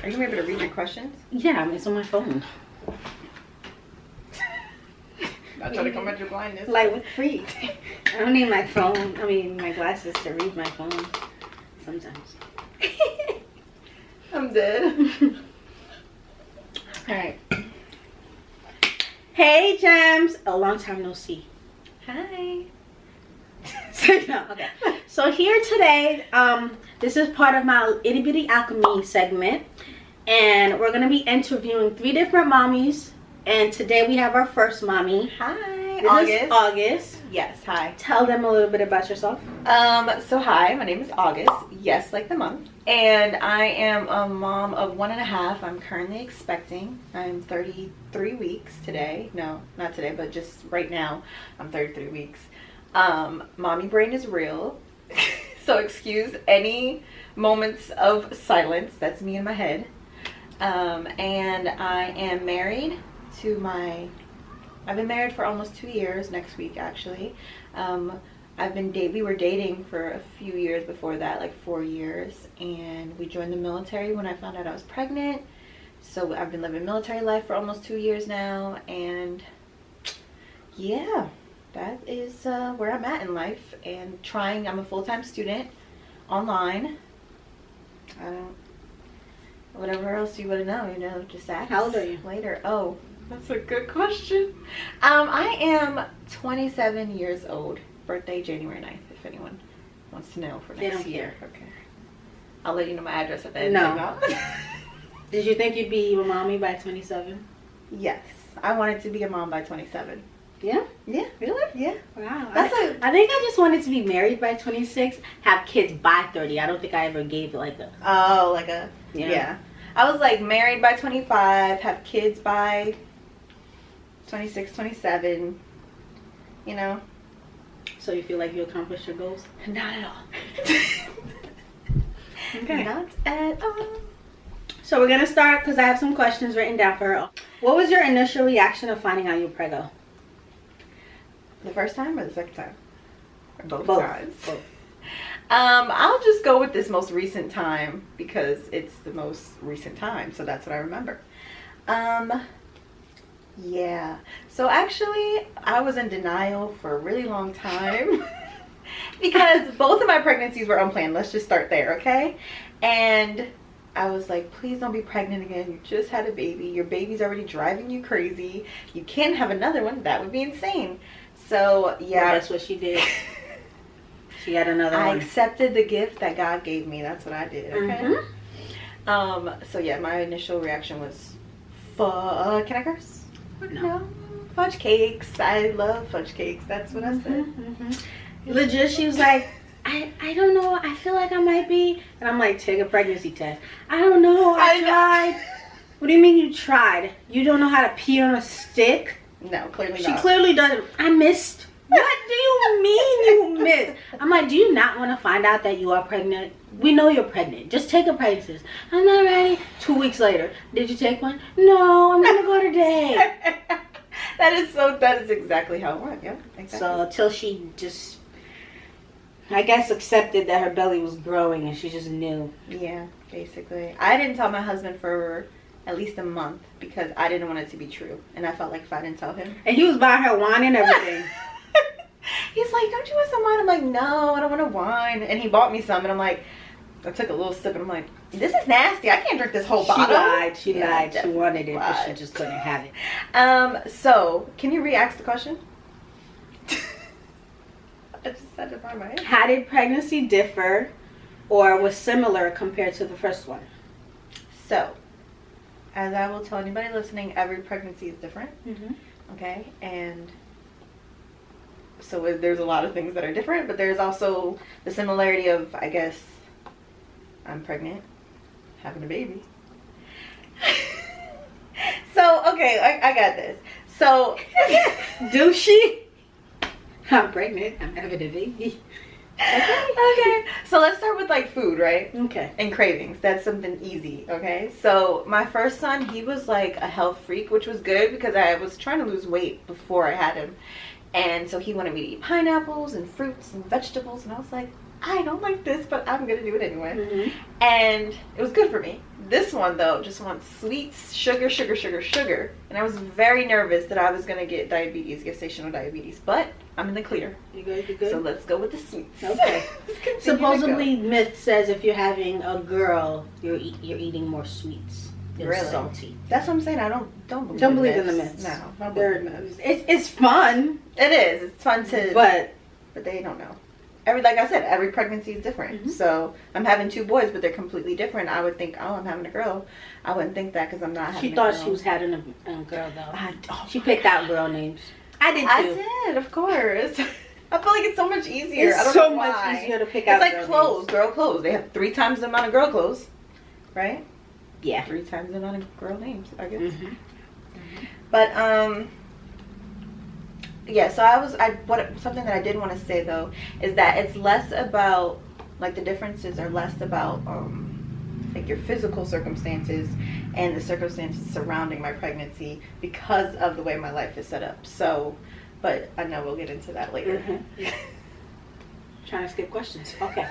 Are you able to read your questions? Yeah, it's on my phone. Not trying to come at your blindness. Like, what freak? I don't need my phone. I mean, my glasses to read my phone sometimes. I'm dead. Alright. Hey, Gems. A long time no see. Hi. Okay. So here today, this is part of my Itty Bitty Alchemy segment. And we're going to be interviewing 3 different mommies. And today we have our first mommy. Hi. This is August. Yes, hi. Tell them a little bit about yourself. So hi, my name is August. Yes, like the month. And I am a mom of 1.5. I'm currently expecting. I'm 33 weeks today. No, not today, but just right now. I'm 33 weeks. Mommy brain is real. So excuse any moments of silence. That's me in my head. And I am married to I've been married for almost 2 years, next week actually. We were dating for a few years before that, like 4 years, and we joined the military when I found out I was pregnant. So I've been living military life for almost 2 years now, and yeah, that is where I'm at in life. And I'm a full-time student online. Whatever else you want to know, just ask. How old are you? Later. Oh, that's a good question. I am 27 years old. Birthday January 9th, if anyone wants to know for next year. Okay. I'll let you know my address at the end. No. Did you think you'd be a mommy by 27? Yes. I wanted to be a mom by 27. Yeah? Yeah. Really? Yeah. Wow. I think I just wanted to be married by 26, have kids by 30. I don't think I ever gave like a... Oh, like a... Yeah. I was like married by 25, have kids by 26, 27, you know. So you feel like you accomplished your goals? Not at all. Okay. Not at all. So we're going to start because I have some questions written down for her. What was your initial reaction of finding out you were preggo? The first time or the second time? Or both times? Both. I'll just go with this most recent time because it's the most recent time, so that's what I remember. Yeah. So actually, I was in denial for a really long time because both of my pregnancies were unplanned. Let's just start there, okay? And I was like, please don't be pregnant again. You just had a baby. Your baby's already driving you crazy. You can't have another one. That would be insane. So, yeah. Well, that's what she did. She had another one. I accepted the gift that God gave me. That's what I did, okay? Mm-hmm. So, yeah, my initial reaction was, can I curse? No. Fudge cakes. I love fudge cakes. That's what I said. Legit, she was like, I don't know. I feel like I might be. And I'm like, take a pregnancy test. I don't know. I tried. What do you mean you tried? You don't know how to pee on a stick? No, clearly not. She clearly doesn't. I missed. What do you mean you missed? I'm like, do you not want to find out that you are pregnant? We know you're pregnant. Just take a pregnancy test. I'm not ready. 2 weeks later. Did you take one? No, I'm going to go today. That is exactly how it went. Yeah, exactly. So till she just, I guess, accepted that her belly was growing and she just knew. Yeah, basically. I didn't tell my husband for at least a month because I didn't want it to be true. And I felt like if I didn't tell him. And he was buying her wine and everything. He's like, don't you want some wine? I'm like, no, I don't want a wine. And he bought me some, and I'm like, I took a little sip, and I'm like, this is nasty. I can't drink this whole bottle. She lied. She wanted it, but she just couldn't have it. So, can you re-ask the question? I just said it by my head. How did pregnancy differ or was similar compared to the first one? So, as I will tell anybody listening, every pregnancy is different. Okay? And so there's a lot of things that are different, but there's also the similarity of, I guess, I'm pregnant, having a baby. So, okay, I got this. So, do she? I'm pregnant, I'm having a baby. Okay. So let's start with like food, right? Okay. And cravings. That's something easy, okay? So my first son, he was like a health freak, which was good because I was trying to lose weight before I had him. And so he wanted me to eat pineapples and fruits and vegetables, and I was like, I don't like this, but I'm gonna do it anyway. Mm-hmm. And it was good for me. This one though just wants sweets, sugar, sugar, sugar, sugar, and I was very nervous that I was gonna get diabetes, gestational diabetes, but I'm in the clear. You good? You good? So let's go with the sweets. Okay. Supposedly, myth says if you're having a girl, you're eating more sweets than Really? salty. That's what I'm saying. I don't believe in the myths. No, don't They're, believe in myths. it's fun, It is. It's fun to, but they don't know. Like I said, every pregnancy is different. Mm-hmm. So I'm having 2 boys, but they're completely different. I would think, oh, I'm having a girl. I wouldn't think that because I'm not having she a thought girl. she was having a girl though. Oh She picked out girl names. I did too. I did, of course. I feel like it's so much easier. It's I don't so know much why. easier to pick It's out. like girl clothes, names. girl clothes. They have 3 times the amount of girl clothes, right? Yeah. 3 times the amount of girl names, I guess. Mm-hmm. But yeah. So something that I did want to say though is that it's less about, like, the differences are less about like your physical circumstances and the circumstances surrounding my pregnancy because of the way my life is set up. So, but I know we'll get into that later. Mm-hmm. Trying to skip questions. Okay.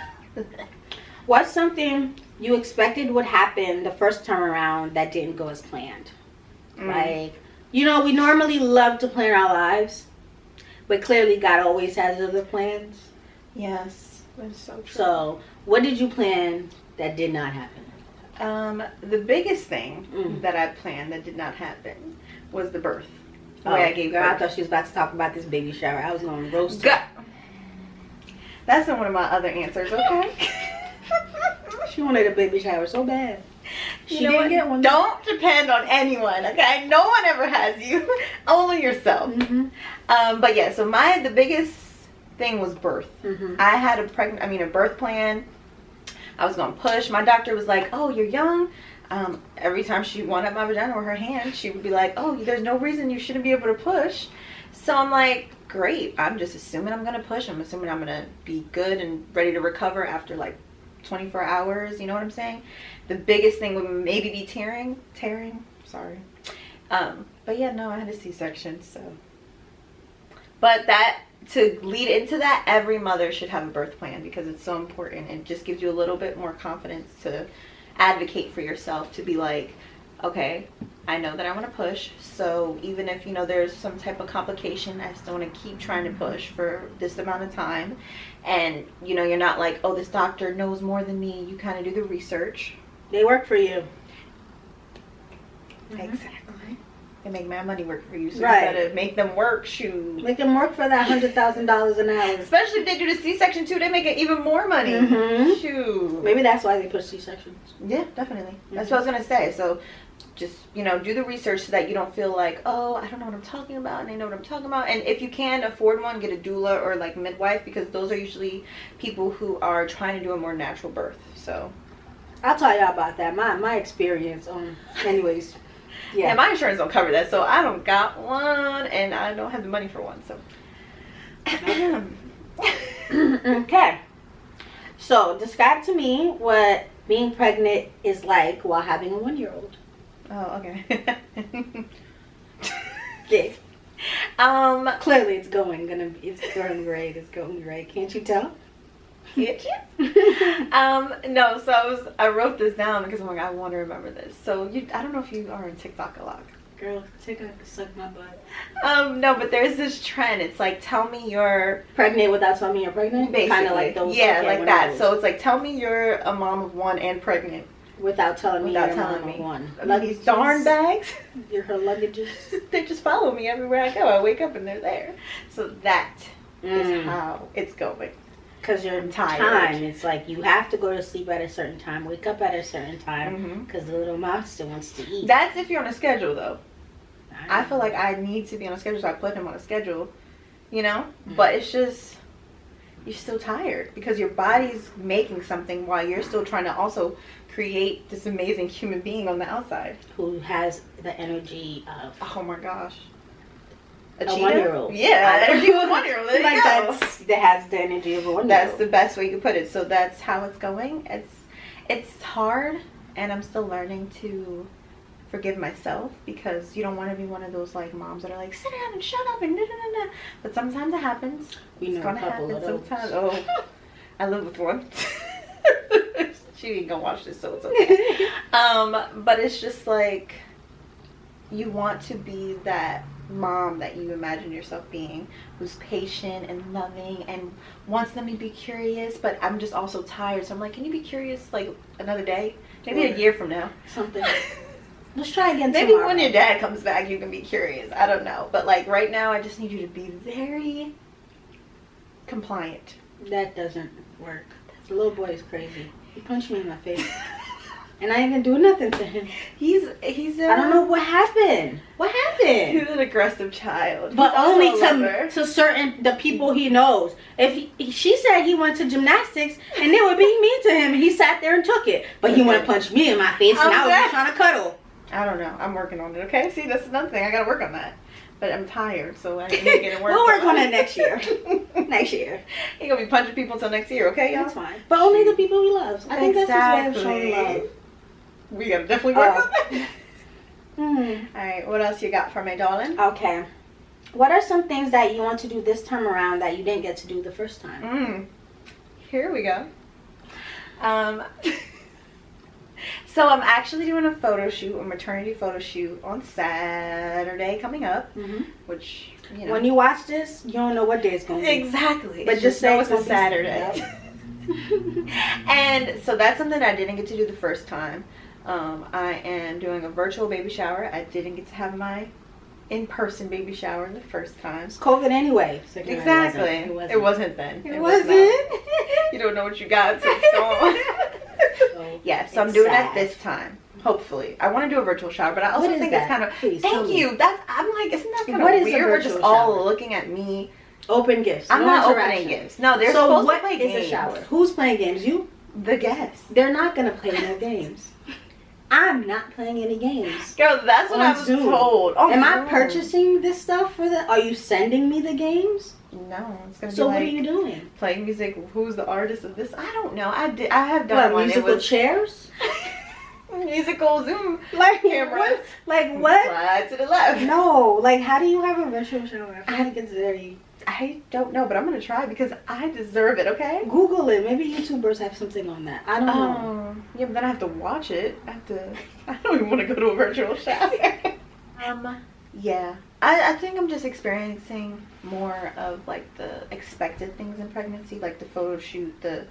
What's something you expected would happen the first time around that didn't go as planned? Like, we normally love to plan our lives, but clearly God always has other plans. Yes, that's so true. So, what did you plan that did not happen? The biggest thing that I planned that did not happen was the birth. The way I gave girl, birth. I thought she was about to talk about this baby shower. I was going to roast her. God. That's not one of my other answers, okay? She wanted a baby shower so bad. She didn't get one. Don't depend on anyone, okay? No one ever has you. Only yourself. Mm-hmm. But yeah, so the biggest thing was birth. Mm-hmm. I had a birth plan. I was gonna push. My doctor was like, "Oh, you're young." Every time she wound up my vagina with her hand, she would be like, "Oh, there's no reason you shouldn't be able to push." So I'm like, great. I'm just assuming I'm gonna push. I'm assuming I'm gonna be good and ready to recover after like 24 hours. You know what I'm saying? The biggest thing would maybe be tearing. Sorry. But yeah, no, I had a C-section. So, but to lead into that, every mother should have a birth plan because it's so important and just gives you a little bit more confidence to advocate for yourself, to be like, okay, I know that I want to push, so even if there's some type of complication, I still want to keep trying to push for this amount of time. And you're not like, oh, this doctor knows more than me. You kind of do the research. They work for you. Exactly. They make my money work for you, so right. You gotta make them work. Shoot, make them work for that $100,000 an hour. Especially if they do the C-section too, they make it even more money. Mm-hmm. Shoot. Maybe that's why they push C-sections. Yeah, definitely. That's what I was gonna say. So, just do the research so that you don't feel like, oh, I don't know what I'm talking about, and they know what I'm talking about. And if you can afford one, get a doula or like midwife, because those are usually people who are trying to do a more natural birth. So, I'll tell y'all about that. My experience. Anyways. Yeah. And my insurance don't cover that, so I don't got one, and I don't have the money for one. So, okay. So, describe to me what being pregnant is like while having a 1-year-old. Oh, okay. Yeah. Clearly, it's going great. It's going great. Can't you tell? Can't you? No. So I wrote this down because I'm like, I want to remember this. So I don't know if you are on TikTok a lot. Girl, TikTok suck my butt. No, but there's this trend. It's like, tell me you're pregnant without telling me you're pregnant. Basically, kind of like those. Yeah, like that. So it's like, tell me you're a mom of 1 and pregnant without telling me you're a mom of 1. These darn bags. You're her luggages. They just follow me everywhere I go. I wake up and they're there. So that is how it's going. Because your time, it's like you have to go to sleep at a certain time, wake up at a certain time, because the little monster wants to eat. That's if you're on a schedule, though. I feel like I need to be on a schedule, so I put him on a schedule, But it's just, you're still tired because your body's making something while you're still trying to also create this amazing human being on the outside. Who has the energy of... Oh my gosh. A 1-year-old. Yeah, energy of a 1-year-old. There like you go. that has the energy of a 1-year-old. That's the best way you can put it. So that's how it's going. It's hard, and I'm still learning to forgive myself, because you don't want to be one of those like moms that are like, sit down and shut up and da da da da. But sometimes it happens. We know a couple of those. Sometimes. Oh, I live with one. She ain't gonna watch this, so it's okay. But it's just like, you want to be that mom that you imagine yourself being, who's patient and loving and wants them to be curious. But I'm just also tired, so I'm like, can you be curious like another day, maybe a year from now, something. Let's try again maybe tomorrow. when your dad comes back you can be curious. I don't know, but like right now I just need you to be very compliant. That doesn't work. The little boy is crazy. He punched me in my face. And I didn't even do nothing to him. He's I don't know what happened. What happened? He's an aggressive child. But only to certain the people he knows. If she said he went to gymnastics and they were being mean to him, and he sat there and took it. But he went to punch me in my face, and I was just trying to cuddle. I don't know. I'm working on it. Okay. See, that's another thing. I gotta work on that. But I'm tired, so I need to get it worked. We'll work on it next year. Next year. He gonna be punching people until next year, okay, y'all? That's fine. But only the people he loves. I think that's his way of showing love. We gotta definitely work on that. Mm-hmm. Alright, what else you got for me, darling? Okay. What are some things that you want to do this time around that you didn't get to do the first time? Here we go. So I'm actually doing a photo shoot, a maternity photo shoot on Saturday coming up, which, you know. When you watch this, you don't know what day it's going to be. Exactly. But just say it's a Saturday. And so that's something I didn't get to do the first time. I am doing a virtual baby shower. I didn't get to have my in-person baby shower the first time. It's COVID anyway. So exactly. It wasn't then. It wasn't. You don't know what you got until it's gone. Yeah, so I'm doing that this time. Hopefully. I want to do a virtual shower, but I also think it's kind of... Thank you. I'm like, isn't that kind of weird? We're just all looking at me. Open gifts. I'm not opening gifts. No, they're supposed to play games. So what is a shower? Who's playing games? You? The guests. They're not going to play no games. I'm not playing any games. Girl, that's what I was told. Am I purchasing this stuff for the... Are you sending me the games? No, it's gonna be so like, what are you doing? Playing music. Who's the artist of this? I don't know. I have done one. Musical chairs? Musical Zoom like cameras. What? Like what? Slide to the left. No, like how do you have a virtual shower? I think it's very... I don't know, but I'm gonna try because I deserve it. Okay. Google it. Maybe YouTubers have something on that. I don't know. Yeah, but then I have to watch it. I don't even want to go to a virtual shower. Yeah. I think I'm just experiencing more of like the expected things in pregnancy, like the photo shoot, the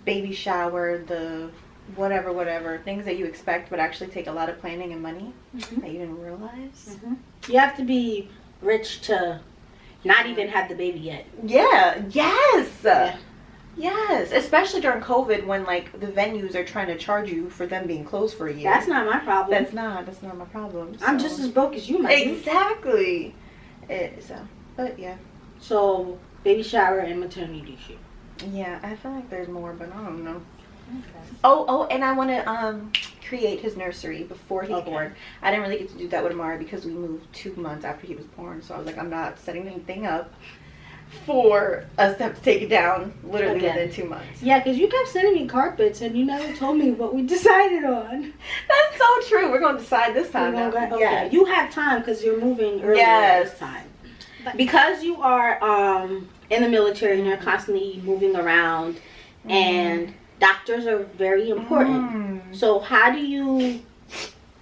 baby shower, the whatever things that you expect but actually take a lot of planning and money that you didn't realize. You have to be rich to not even have the baby yet. Yeah. Yes, especially during COVID when like the venues are trying to charge you for them being closed for a year. That's not my problem. That's not my problem. So. I'm just as broke as you, my exactly. But yeah. So baby shower and maternity shoot. Yeah, I feel like there's more, but I don't know. Okay. Oh, and I want to create his nursery before he's born. I didn't really get to do that with Amari because we moved 2 months after he was born. So I was like, I'm not setting anything up for us to have to take it down literally within 2 months. Yeah, because you kept sending me carpets and you never told me what we decided on. That's so true. We're going to decide this time. Okay. You have time because you're moving earlier this time. Because you are in the military and you're constantly moving around and doctors are very important. So how do you...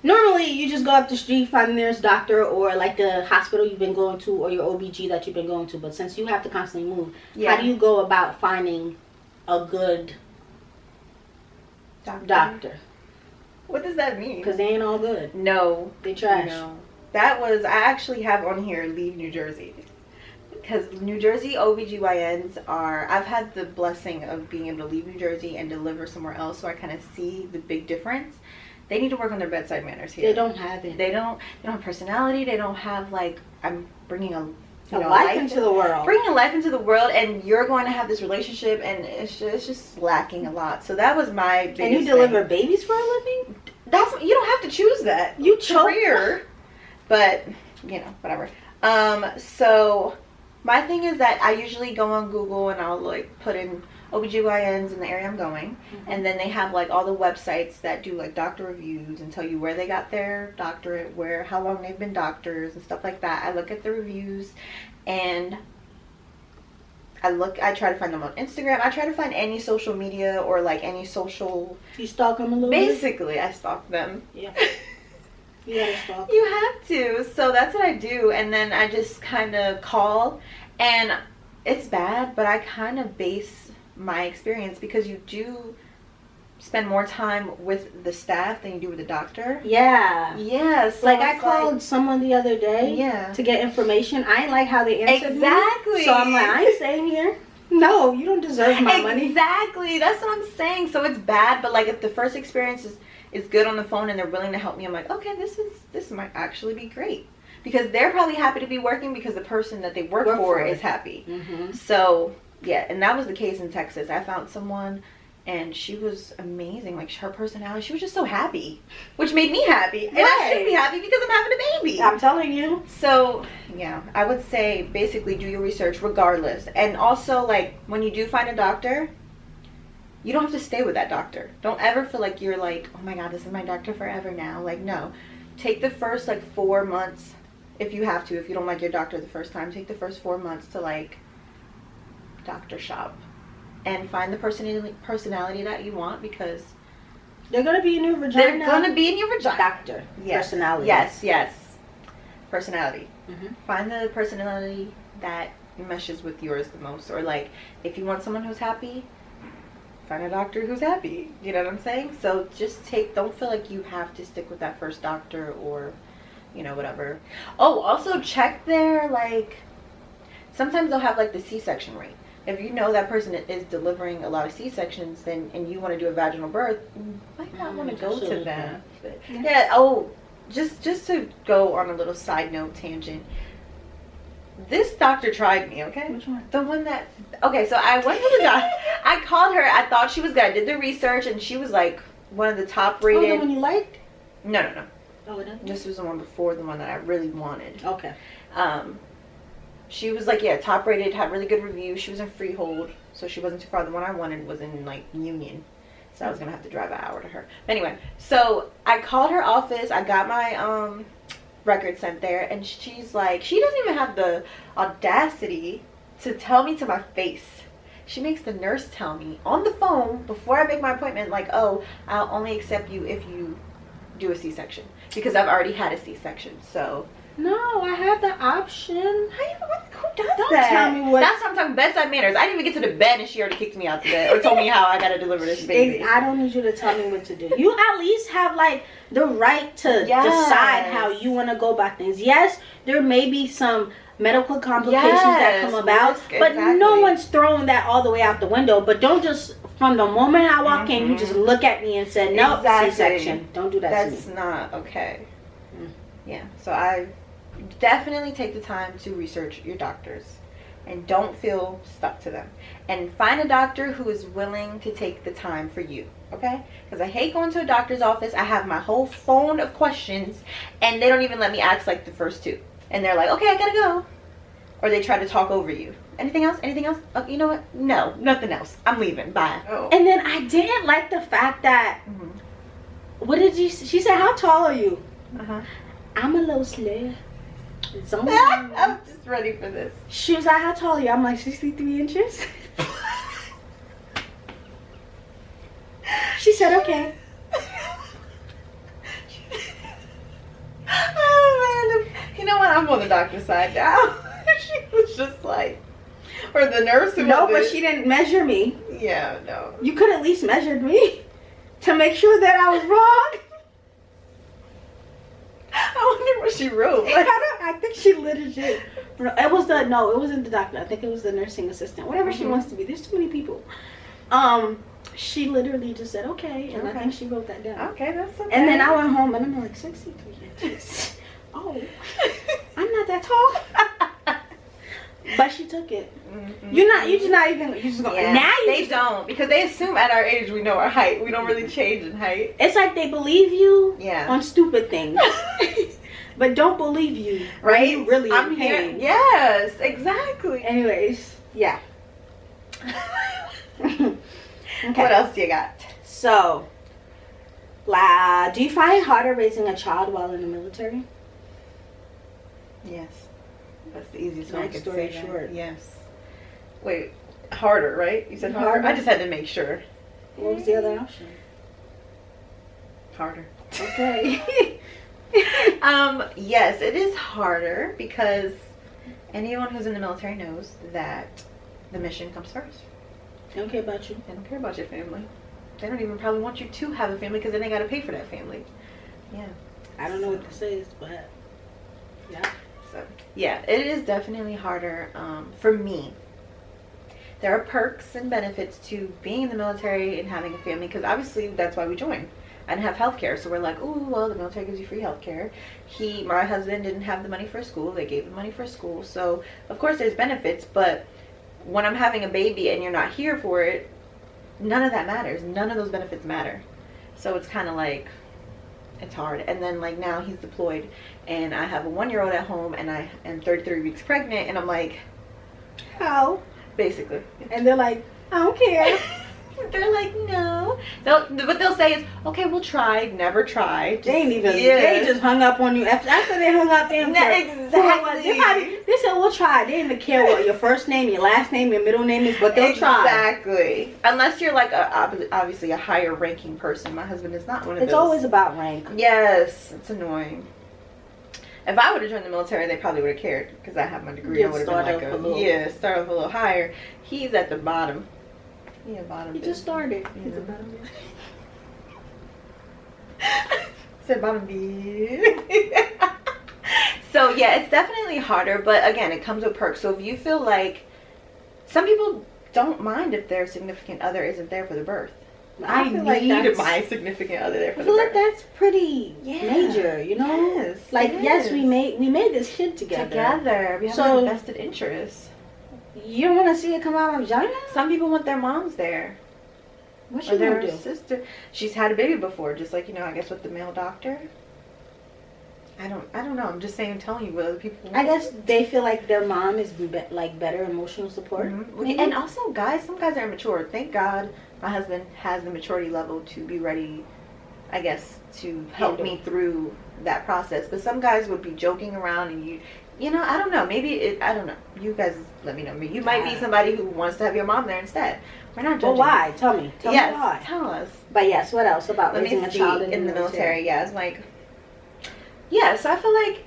Normally, you just go up the street, find the nearest doctor or like the hospital you've been going to or your OBG that you've been going to. But since you have to constantly move, how do you go about finding a good doctor? What does that mean? Because they ain't all good. No. They trash. No. I actually have on here Leave New Jersey. Because New Jersey OBGYNs I've had the blessing of being able to leave New Jersey and deliver somewhere else. So I kind of see the big difference. They need to work on their bedside manners here. They don't have it. They don't have personality. They don't have like, I'm bringing a life into the world. Bringing life into the world, and you're going to have this relationship, and it's just lacking a lot. So that was my biggest And you deliver babies for a living? You don't have to choose that. You chose career, but whatever. So My thing is that I usually go on Google and I'll like put in OBGYNs in the area I'm going, and then they have like all the websites that do like doctor reviews and tell you where they got their doctorate, how long they've been doctors and stuff like that. I look at the reviews and I try to find them on Instagram. I try to find any social media or like any social. You stalk them a little Basically, I stalk them. Yeah. You gotta stalk. You have to. So that's what I do. And then I just kind of call. And it's bad, but I kind of base my experience because you do spend more time with the staff than you do with the doctor. Yeah. Yeah. So like I called someone the other day to get information. I ain't like how they answered me. So I'm like, I ain't staying here. No, you don't deserve my money. Exactly. That's what I'm saying. So it's bad, but like if the first experience is good on the phone and they're willing to help me, I'm like, okay, this might actually be great. Because they're probably happy to be working because the person that they work for is happy. So, yeah, and that was the case in Texas. I found someone and she was amazing. Like, her personality, she was just so happy, which made me happy. And I should be happy because I'm having a baby. I'm telling you. So, yeah, I would say basically do your research regardless. And also, like, when you do find a doctor, you don't have to stay with that doctor. Don't ever feel like you're like, oh my God, this is my doctor forever now. Like, no. Take the first, like, 4 months. If you have to, if you don't like your doctor the first time, take the first 4 months to like doctor shop and find the personality that you want, because they're gonna be in your vagina. They're gonna be in your vagina. Doctor. Yes. Personality. Yes. Personality. Find the personality that meshes with yours the most. Or like, if you want someone who's happy, find a doctor who's happy. You know what I'm saying? So just don't feel like you have to stick with that first doctor or, you know, whatever. Oh, also check their, like, sometimes they'll have like the C-section rate. If you know that person is delivering a lot of C-sections, then and you want to do a vaginal birth, you might not want to go to them. But, yeah. Oh, just to go on a little side note tangent. This doctor tried me, okay? Which one? The one that. Okay, so I went to the doctor. I called her. I thought she was good. I did the research, and she was like one of the top rated. Oh, the one you liked? No. Oh, this was the one before the one that I really wanted. Okay. She was like, yeah, top rated, had really good reviews. She was in Freehold, so she wasn't too far. The one I wanted was in like Union, so I was gonna have to drive an hour to her. But anyway, so I called her office. I got my record sent there, and she's like, she doesn't even have the audacity to tell me to my face. She makes the nurse tell me on the phone before I make my appointment, like, oh, I'll only accept you if you do a C-section, because I've already had a C-section. So no, I have the option. Who does Don't that? tell me what. That's sometimes bedside manners. I didn't even get to the bed and she already kicked me out the bed or told me how I gotta deliver this baby. I don't need you to tell me what to do. You at least have like the right to decide how you want to go about things. Yes, there may be some medical complications that come about, but no one's throwing that all the way out the window. But don't just, from the moment I walk in, you just look at me and say, no, C-section. Don't do that to me. That's not okay. Yeah, so I definitely take the time to research your doctors and don't feel stuck to them, and find a doctor who is willing to take the time for you, okay? Because I hate going to a doctor's office. I have my whole phone of questions and they don't even let me ask like the first two, and they're like, okay, I gotta go, or they try to talk over you. Anything else? Oh, you know what? No, nothing else. I'm leaving. Bye. And then I didn't like the fact that what did she said, how tall are you? I'm a little sled. I'm just ready for this. She was like, how tall are you? I'm like, 63 inches. She said, okay. Oh man, you know what? I'm on the doctor's side now. She was just like, or the nurse who no, but she didn't measure me. Yeah, no. You could at least measured me to make sure that I was wrong. I wonder what she wrote. Like, I think she legit. It wasn't the doctor. I think it was the nursing assistant. Whatever she wants to be. There's too many people. She literally just said okay, and I think she wrote that down. Okay, that's okay. And then I went home and I'm like, 63 inches. Oh, I'm not that tall. But she took it. You're just not even. You just go. Yeah, now they don't, because they assume at our age we know our height. We don't really change in height. It's like they believe you on stupid things. but don't believe you. Right? You really I'm in here. pain. Yes, exactly. Anyways, yeah. Okay. What else do you got? So, do you find it harder raising a child while in the military? Yes. That's the easiest one I Long could story say. short. Yes. Wait, harder, right? You said harder? I just had to make sure. What was the other option? Harder. Okay. Yes, it is harder because anyone who's in the military knows that the mission comes first. They don't care about you. They don't care about your family. They don't even probably want you to have a family because then they got to pay for that family. Yeah. I don't know what this is, but yeah. So, yeah, it is definitely harder for me. There are perks and benefits to being in the military and having a family because obviously that's why we joined. I didn't have health care, so we're like, oh, well, the military gives you free health care. My husband didn't have the money for school. They gave him money for school. So, of course, there's benefits, but when I'm having a baby and you're not here for it, none of that matters. None of those benefits matter. So it's kind of like, it's hard. And then like now he's deployed and I have a 1-year-old at home and I am 33 weeks pregnant and I'm like, How? basically. And they're like, I don't care. They're like, no. What they'll say is, okay, we'll try. Never try. They ain't even. Yeah. They just hung up on you after they hung up. Exactly. They said we'll try. They didn't even care what your first name, your last name, your middle name is, but they'll try. Exactly. Unless you're like obviously a higher ranking person. My husband is not one of those. It's always about rank. Yes, it's annoying. If I would have joined the military, they probably would have cared because I have my degree. I would have been like start off a little higher. He's at the bottom. Yeah, bottom. He just started. He's a bottom. Said bottom B. So yeah, it's definitely harder, but again, it comes with perks. So if you feel like some people don't mind if their significant other isn't there for the birth. I feel like need my significant other there for the birth. I feel like that's pretty major, you know? Yes, like yes, we made this kid together. We have an invested interest. You don't want to see it come out of vagina? Some people want their moms there. What's she gonna do? Sister. She's had a baby before, just like, I guess with the male doctor. I don't know. I'm just telling you what other people want. I guess they feel like their mom is like better emotional support. Mm-hmm. And also some guys are immature. Thank God my husband has the maturity level to be ready, I guess, to help me through that process. But some guys would be joking around and I don't know. Maybe I don't know. You guys let me know. You might be somebody who wants to have your mom there instead. We're not judging. Well, why? Tell me. Tell me why. Tell us. But yes, what else about raising a child in the military? Yeah, it's like, yeah. So I feel like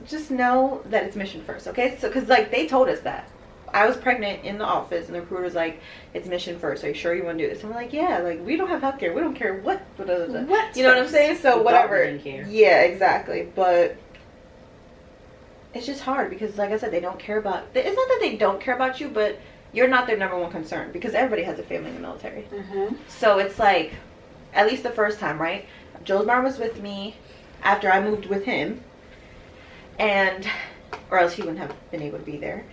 just know that it's mission first, okay? So because like they told us that. I was pregnant in the office, and the recruiter was like, "It's mission first. Are you sure you want to do this?" And we're like, "Yeah, like we don't have healthcare. We don't care what." You know what I'm saying? So whatever. Yeah, exactly. But it's just hard because, like I said, they don't care about. It's not that they don't care about you, but you're not their number one concern because everybody has a family in the military. Mm-hmm. So it's like, at least the first time, right? Joel's was with me after I moved with him, or else he wouldn't have been able to be there.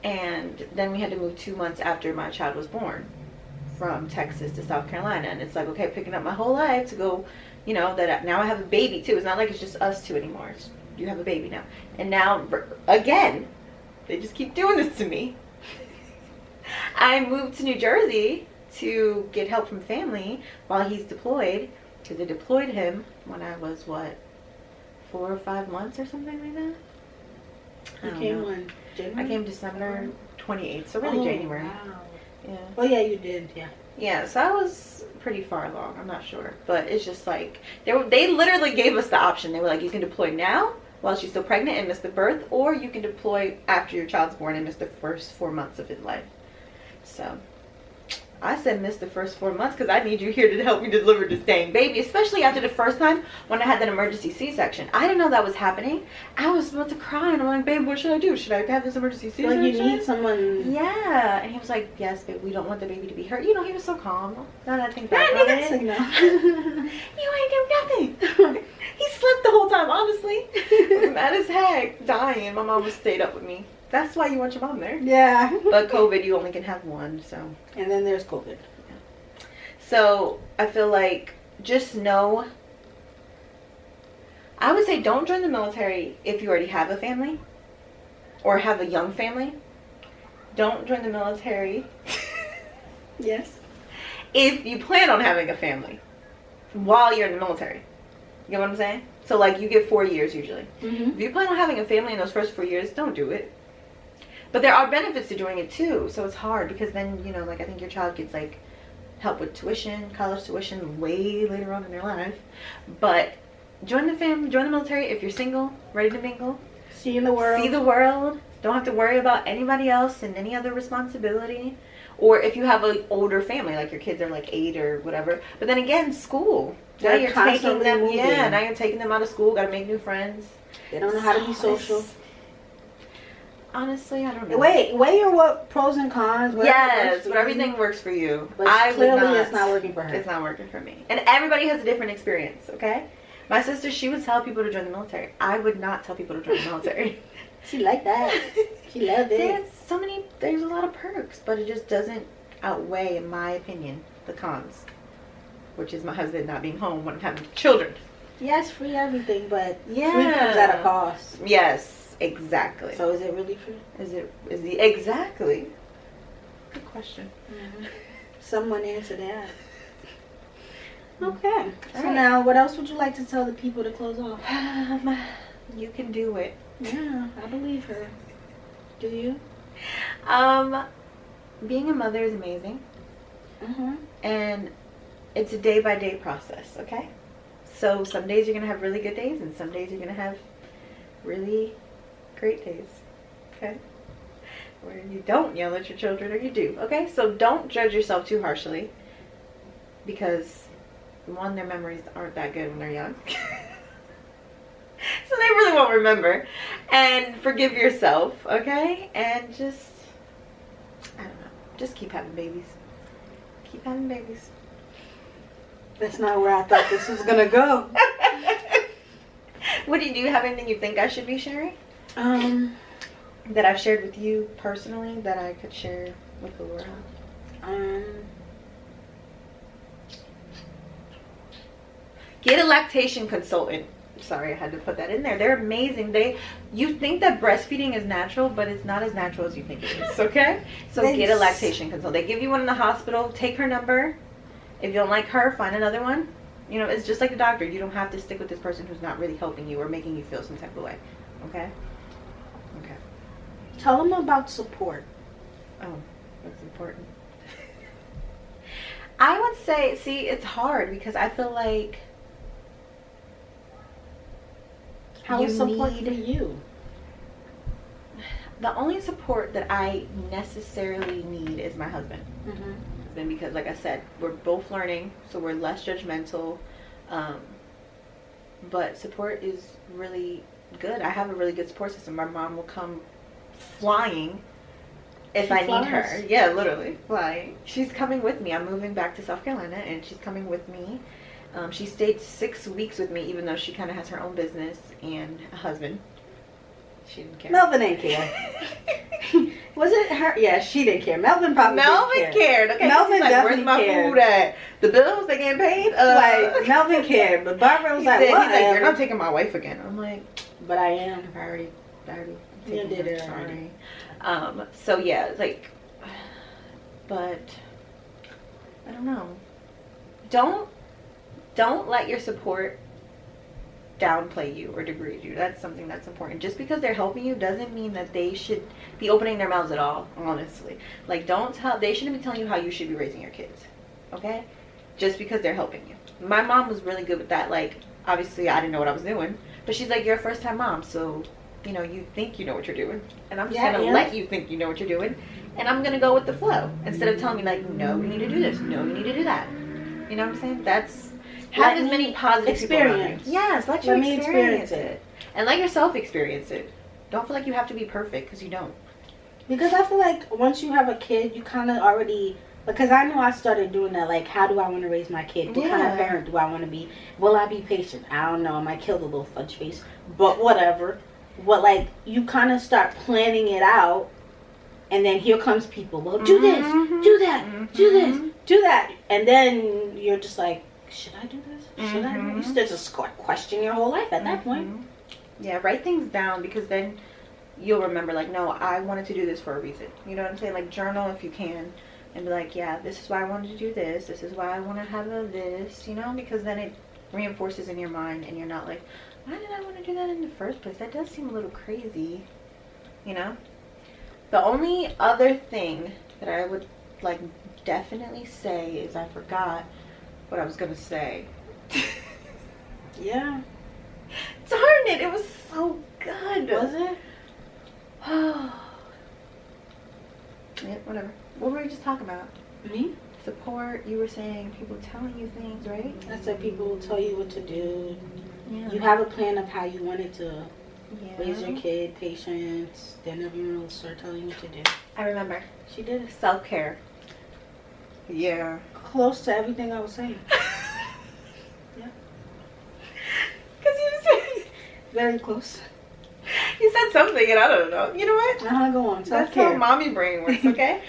And then we had to move 2 months after my child was born from Texas to South Carolina. And it's like, okay, picking up my whole life to go, that now I have a baby too. It's not like it's just us two anymore. You have a baby now. And now, again, they just keep doing this to me. I moved to New Jersey to get help from family while he's deployed. Because they deployed him when I was, 4 or 5 months or something like that? You came when? January? I came December 28th, so really January. Wow. Yeah. Oh yeah, you did. Yeah. Yeah, so I was pretty far along. I'm not sure, but it's just like they literally gave us the option. They were like, you can deploy now while she's still pregnant and miss the birth, or you can deploy after your child's born and miss the first 4 months of his life. So I said miss the first 4 months because I need you here to help me deliver this dang baby, especially after the first time when I had that emergency C-section. I didn't know that was happening. I was about to cry and I'm like, babe, what should I do? Should I have this emergency C-section? Well, you need someone. Yeah. And he was like, yes, babe, we don't want the baby to be hurt. He was so calm. Now that I think back on it. You ain't do nothing. He slept the whole time, honestly. Mad as heck, dying. My mom stayed up with me. That's why you want your mom there. Yeah. But COVID, you only can have one, so. And then there's COVID. Yeah. So I feel like just know I would say don't join the military if you already have a family or have a young family. Don't join the military. Yes. If you plan on having a family while you're in the military. You get what I'm saying? So like you get 4 years usually. If you plan on having a family in those first 4 years, don't do it. But there are benefits to doing it too. So it's hard because then, you know, like I think your child gets like help with tuition, college tuition way later on in their life. But join the family, join the military if you're single, ready to mingle. See the world. See the world. Don't have to worry about anybody else and any other responsibility. Or if you have an older family, like your kids are like 8 or whatever. But then again, school. Now you're taking them. Moving. Yeah, now you're taking them out of school. Got to make new friends. They don't know how to be social. Honestly, I don't know. Weigh your what pros and cons. Yes, but everything works for you. But clearly, it's not working for her. It's not working for me. And everybody has a different experience. Okay. My sister, she would tell people to join the military. I would not tell people to join the military. She liked that. She loved it. There's a lot of perks, but it just doesn't outweigh, in my opinion, the cons. Which is my husband not being home when I'm having children. Yes, free everything, but free yeah, comes at a cost. Yes, exactly. So is it really free? Exactly? Good question. Someone answer that. Okay. So now, what else would you like to tell the people to close off? You can do it. Yeah, I believe her. Do you? Being a mother is amazing. And it's a day-by-day process, okay? So some days you're going to have really good days, and some days you're going to have really great days, okay? Where you don't yell at your children, or you do, okay? So don't judge yourself too harshly, because, one, their memories aren't that good when they're young. So they really won't remember. And forgive yourself, okay? And just, I don't know, just keep having babies. Keep having babies. That's not where I thought this was going to go. What do you have anything you think I should be sharing? That I've shared with you personally that I could share with the world? Get a lactation consultant. Sorry, I had to put that in there. They're amazing. You think that breastfeeding is natural, but it's not as natural as you think it is, okay? So get a lactation consultant. They give you one in the hospital. Take her number. If you don't like her, find another one. You know, it's just like a doctor. You don't have to stick with this person who's not really helping you or making you feel some type of way, okay? Okay. Tell them about support. Oh, that's important. I would say, see, it's hard because I feel like how is support for you? The only support that I necessarily need is my husband. Because, like I said, we're both learning, so we're less judgmental. But support is really good. I have a really good support system. My mom will come flying if I need her. Yeah, literally flying. She's coming with me. I'm moving back to South Carolina, and she's coming with me. She stayed 6 weeks with me, even though she kind of has her own business and a husband. She didn't care. Melvin didn't care. Was it her? Yeah, she didn't care. Melvin probably didn't care. Cared. Okay, Melvin like, definitely where's my cared. food at? The bills, they getting paid? Like, Melvin cared, but Barbara was like, what? He's like, you're not taking my wife again. I'm like, but I am. I already You did it already. So yeah, like, but I don't know. Don't let your support downplay you or degrade you. That's something that's important. Just because they're helping you doesn't mean that they should be opening their mouths at all, honestly. Like, they shouldn't be telling you how you should be raising your kids, okay? Just because they're helping you. My mom was really good with that. Like, obviously I didn't know what I was doing, but she's like, you're a first time mom, so, you know, you think you know what you're doing, and I'm just gonna let you think you know what you're doing, and I'm gonna go with the flow, instead of telling me, like, no, you need to do this, no, you need to do that. You know what I'm saying? That's, have as many positive experience. People around you. Yes, let me experience it. And let yourself experience it. Don't feel like you have to be perfect, because you don't. Because I feel like once you have a kid, you kind of already, because I know I started doing that, like, how do I want to raise my kid? What kind of parent do I want to be? Will I be patient? I don't know. I might kill the little fudge face, but whatever. But, like, you kind of start planning it out, and then here comes people. Well, do this, do that, do this, do that. And then you're just like, should I do this? Should I do this? You still just question your whole life at that point. Yeah, write things down, because then you'll remember, like, no, I wanted to do this for a reason. You know what I'm saying? Like, journal if you can, and be like, yeah, this is why I wanted to do this. This is why I want to have this, you know? Because then it reinforces in your mind, and you're not like, why did I want to do that in the first place? That does seem a little crazy, you know? The only other thing that I would, like, definitely say is I forgot what I was going to say. Yeah. Darn it, it was so good. Was it? Yeah, whatever. What were we just talking about? Me? Support. You were saying people telling you things, right? I said people will tell you what to do. Yeah. You have a plan of how you wanted to Yeah. raise your kid, patience. Then everyone will start telling you what to do. I remember. She did it. Self-care. Yeah. Close to everything I was saying. Yeah. Because you said, Very close. you said something and I don't know. You know what? Go on. That's Self-care. how mommy brain works, okay?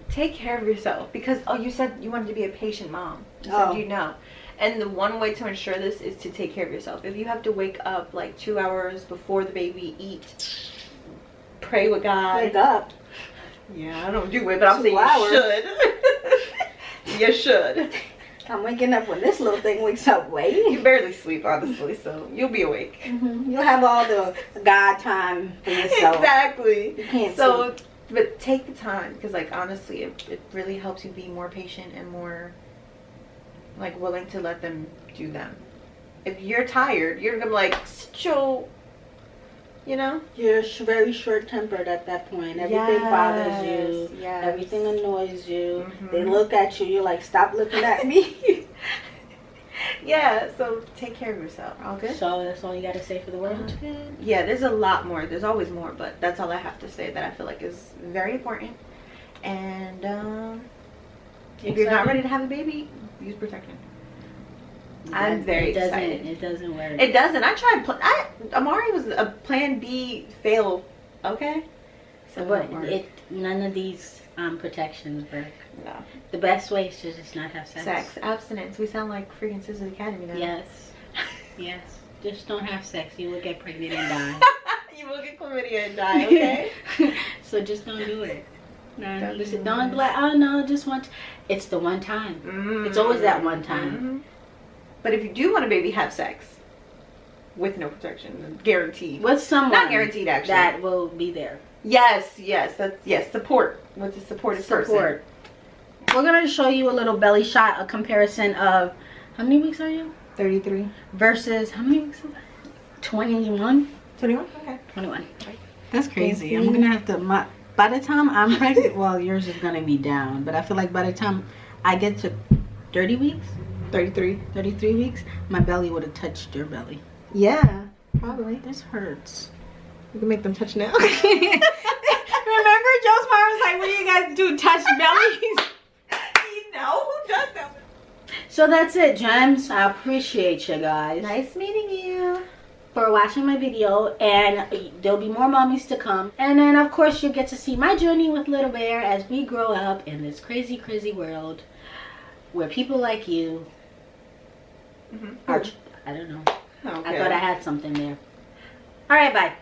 Take care of yourself. Because, you said you wanted to be a patient mom. You said you know. And the one way to ensure this is to take care of yourself. If you have to wake up like 2 hours before the baby, eat, pray with God. Wake up. Yeah, I don't do it, but I'm 2 saying hours. you should. You should. I'm waking up when this little thing wakes up. You Wait. barely sleep, honestly, so you'll be awake. You'll have all the God time for yourself. Exactly. You can't So, but take the time, because, like, honestly, it really helps you be more patient and more, like, willing to let them do them. If you're tired, you're gonna be like, chill, you know? You're very short-tempered at that point. Everything bothers you. Yes. Everything annoys you. Mhm. They look at you. You're like, stop looking at me. Yeah, so take care of yourself. All good? So that's all you got to say for the world? Yeah, there's a lot more. There's always more, but that's all I have to say that I feel like is very important. And if you're not ready to have a baby, use protection. I'm very excited. It doesn't work. It doesn't. I tried. Amari was a Plan B fail. Okay. So But none of these protections work. No. The best way is to just not have sex. Sex, abstinence. We sound like freaking Scissors Academy now. Yes. Yes. Just don't have sex. You will get pregnant and die. You will get chlamydia and die. Okay. So just don't do it. No, Don't listen, do don't it. be like, oh no, just want. It's the one time. Mm-hmm. It's always that one time. Mm-hmm. But if you do want a baby, have sex with no protection, guaranteed. With someone Not guaranteed, actually. that will be there. Yes. Support with a supportive person. We're gonna show you a little belly shot, a comparison of how many weeks are you 33 versus how many weeks? 21. 21. Okay. 21. That's Crazy. I'm gonna have to. By the time I'm pregnant, well, yours is gonna be down. But I feel like by the time I get to 30 weeks, 33 weeks, my belly would have touched your belly. Yeah, probably. This hurts. You can make them touch now. Remember, Joe's mom was like, "What do you guys do? Touch bellies?" You know who does that? So that's it, gems. I appreciate you guys. Nice meeting you. For watching my video, and there'll be more mommies to come, and then of course you'll get to see my journey with Little Bear as we grow up in this crazy world where people like you are, I don't know, Okay. I thought I had something there. All right, bye.